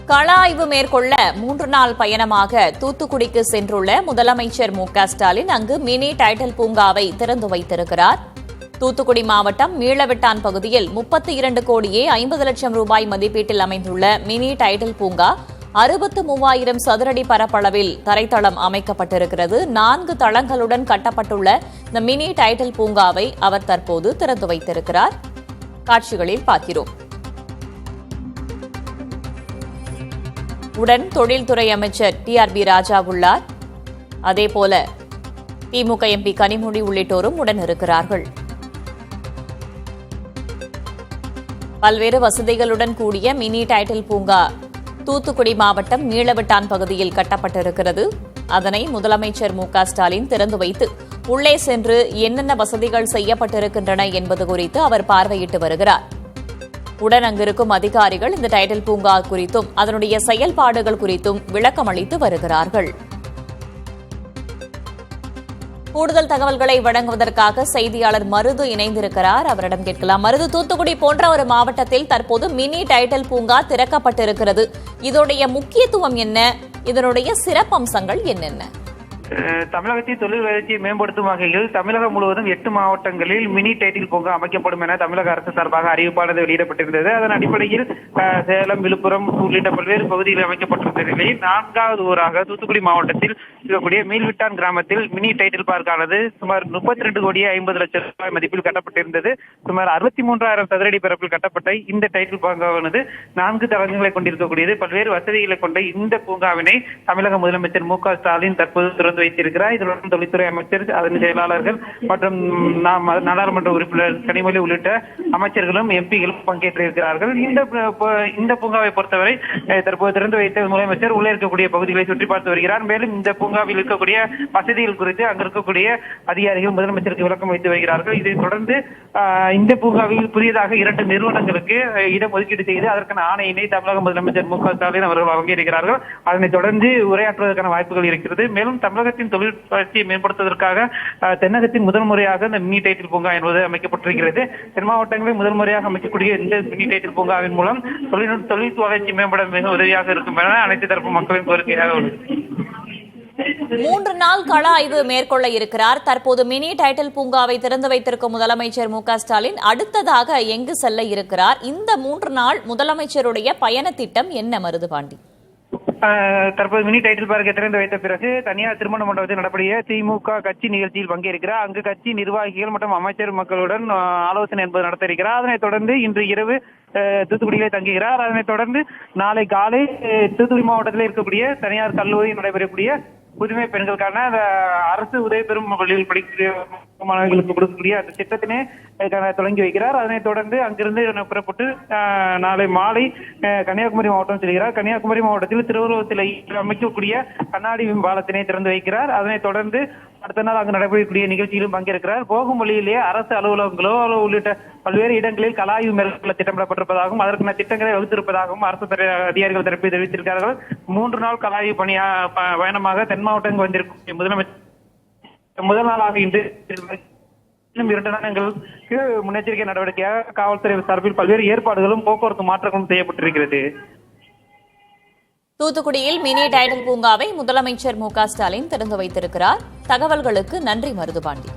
கள ஆய்வு மேற்கொள்ள 3 நாள் பயணமாக தூத்துக்குடிக்கு சென்றுள்ள முதலமைச்சர் மு.க.ஸ்டாலின் அங்கு மினி டைட்டில் பூங்காவை திறந்து வைத்திருக்கிறார். தூத்துக்குடி மாவட்டம் மீளவிட்டான் பகுதியில் 32 கோடியே 50 லட்சம் ரூபாய் மதிப்பீட்டில் அமைந்துள்ள மினி டைட்டில் பூங்கா 63,000 சதுரடி பரப்பளவில் தரைத்தளம் அமைக்கப்பட்டிருக்கிறது. 4 தளங்களுடன் கட்டப்பட்டுள்ள இந்த மினி டைட்டில் பூங்காவை அவர் தற்போது திறந்து வைத்திருக்கிறார். காட்சிகளில் பார்க்கிறோம். உடன் தொழில்துறை அமைச்சர் டி.ஆர்.பி. ராஜா உள்ளார். அதேபோல திமுக எம்பி கனிமொழி உள்ளிட்டோரும் உடன் இருக்கிறார்கள். பல்வேறு வசதிகளுடன் கூடிய மினி டைட்டில் பூங்கா தூத்துக்குடி மாவட்டம் மீளவிட்டான் பகுதியில் கட்டப்பட்டிருக்கிறது. அதனை முதலமைச்சர் மு.க.ஸ்டாலின் திறந்து வைத்து உள்ளே சென்று என்னென்ன வசதிகள் செய்யப்பட்டிருக்கின்றன என்பது குறித்து அவர் பார்வையிட்டு வருகிறார். உடன் அங்கிருக்கும் அதிகாரிகள் இந்த டைட்டில் பூங்கா குறித்தும் அதனுடைய செயல்பாடுகள் குறித்தும் விளக்கம் அளித்து வருகிறார்கள். கூடுதல் தகவல்களை வழங்குவதற்காக செய்தியாளர் மருது இணைந்திருக்கிறார். அவரிடம் கேட்கலாம். மருது, தூத்துக்குடி போன்ற ஒரு மாவட்டத்தில் தற்போது மினி டைட்டில் பூங்கா திறக்கப்பட்டிருக்கிறது. இதனுடைய முக்கியத்துவம் என்ன? இதனுடைய சிறப்பம்சங்கள் என்னென்ன? தமிழகத்தில் தொழில் வளர்ச்சியை மேம்படுத்தும் வகையில் தமிழகம் முழுவதும் 8 மாவட்டங்களில் மினி டைட்டில் பூங்கா அமைக்கப்படும் என தமிழக அரசு சார்பாக அறிவிப்பானது வெளியிடப்பட்டிருந்தது. அதன் அடிப்படையில் சேலம், விழுப்புரம் உள்ளிட்ட பல்வேறு பகுதிகளில் அமைக்கப்பட்டிருந்த நிலையில் 4வது ஊராக தூத்துக்குடி மாவட்டத்தில் இருக்கக்கூடிய மீள்விட்டான் கிராமத்தில் மினி டைட்டில் பார்க்கானது சுமார் 32 கோடியே 50 லட்சம் ரூபாய் மதிப்பில் கட்டப்பட்டிருந்தது. சுமார் 63,000 சதுரடி பரப்பில் கட்டப்பட்ட இந்த டைட்டில் பூங்காவானது 4 தளங்களை கொண்டிருக்கக்கூடியது. பல்வேறு வசதிகளை கொண்ட இந்த பூங்காவினை தமிழக முதலமைச்சர் மு.க.ஸ்டாலின் தற்போது வைத்திருக்கிறார். இதனுடன் தொழில்துறை அமைச்சர், அதன் செயலாளர்கள் மற்றும் நாடாளுமன்ற உறுப்பினர் கனிமொழி உள்ளிட்ட அமைச்சர்களும் எம்பிகளும் பங்கேற்றிருக்கிறார்கள். இந்த பூங்காவை பொறுத்தவரை தற்போது திறந்து வைத்த முதலமைச்சர் உள்ளே இருக்கக்கூடிய பகுதிகளை சுற்றி பார்த்து வருகிறார். மேலும் இந்த பூங்காவில் இருக்கக்கூடிய வசதிகள் குறித்து அங்கு இருக்கக்கூடிய அதிகாரிகள் முதலமைச்சருக்கு விளக்கம் வைத்து வருகிறார்கள். இதைத் தொடர்ந்து இந்த பூங்காவில் புதியதாக 2 நிறுவனங்களுக்கு இடம் ஒதுக்கீடு செய்து அதற்கான ஆணையினை தமிழக முதலமைச்சர் மு.க.ஸ்டாலின் அவர்கள் வழங்கியிருக்கிறார்கள். அதனைத் தொடர்ந்து உரையாற்றுவதற்கான வாய்ப்புகள் இருக்கிறது. மேலும் தமிழகத்தின் தொழில் வளர்ச்சியை மேம்படுத்துவதற்காக தென்னகத்தின் முதல் முறையாக இந்த மினி டைட்டில் பூங்கா என்பது அமைக்கப்பட்டிருக்கிறது. தென் மாவட்டங்களில் முதல் முறையாக அமைக்கக்கூடிய இந்த மினி டைட்டில் பூங்காவின் மூலம் தொழில் வளர்ச்சி மேம்பட மிக உதவியாக இருக்கும் என அனைத்து தரப்பு மக்களின் கோரிக்கையாக உள்ளது. 3 நாள் கள ஆய்வு மேற்கொள்ள இருக்கிறார். தற்போது மினி டைட்டில் பூங்காவை திறந்து வைத்திருக்கும் முதலமைச்சர் மு.க.ஸ்டாலின் அடுத்ததாக எங்கு செல்ல இருக்கிறார்? இந்த 3 நாள் முதலமைச்சருடைய பயண திட்டம் என்ன, மருதுபாண்டி? தற்போது மினி டைட்டில் பார்க்கை திறந்து வைத்த பிறகு தனியார் திருமண மண்டபத்தில் நடப்படிய திமுக கட்சி நிகழ்ச்சியில் பங்கேற்கிறார். அங்கு கட்சி நிர்வாகிகள் மற்றும் அமைச்சர் மக்களுடன் ஆலோசனை என்பது நடத்த இருக்கிறார். அதனைத் தொடர்ந்து இன்று இரவு தூத்துக்குடியிலே தங்குகிறார். அதனைத் தொடர்ந்து நாளை காலை தூத்துக்குடி மாவட்டத்தில் இருக்கக்கூடிய தனியார் கல்லூரியில் நடைபெறக்கூடிய புதுமை பெண்களுக்கான அரசு உதவி பெறும் பள்ளியில் படிக்கக்கூடிய மாணவர்களுக்கு கொடுக்கக்கூடிய அந்த திட்டத்தினை தொடங்கி வைக்கிறார். அதனைத் தொடர்ந்து அங்கிருந்து புறப்பட்டு நாளை மாலை கன்னியாகுமரி மாவட்டம் செல்கிறார். கன்னியாகுமரி மாவட்டத்தில் திருவள்ளுவர் சிலை அமைக்கக்கூடிய கண்ணாடி பாலத்தினை திறந்து வைக்கிறார். அதனைத் தொடர்ந்து அடுத்த நாள் அங்கு நடைபெறக்கூடிய நிகழ்ச்சியிலும் பங்கேற்கிறார். போகும் வழியிலேயே அரசு அலுவலகங்களோ உள்ளிட்ட பல்வேறு இடங்களில் கள ஆய்வு மேற்கொள்ள திட்டமிடப்பட்டிருப்பதாகவும் அதற்கான திட்டங்களை வகுத்திருப்பதாகவும் அரசு அதிகாரிகள் தரப்பில் தெரிவித்திருக்கிறார்கள். 3 நாள் கள ஆய்வு பயணமாக தென் மாவட்டங்கள் வந்திருக்கும் முதலமைச்சர் முதல் நாளாக இன்று 2 நாட்களுக்கு முன்னெச்சரிக்கை நடவடிக்கையாக காவல்துறை சார்பில் பல்வேறு ஏற்பாடுகளும் போக்குவரத்து மாற்றங்களும் செய்யப்பட்டிருக்கிறது. தூத்துக்குடியில் மினி டைட்டில் பூங்காவை முதலமைச்சர் மு.க.ஸ்டாலின் திறந்து வைத்திருக்கிறார். தகவல்களுக்கு நன்றி, மருதுபாண்டி.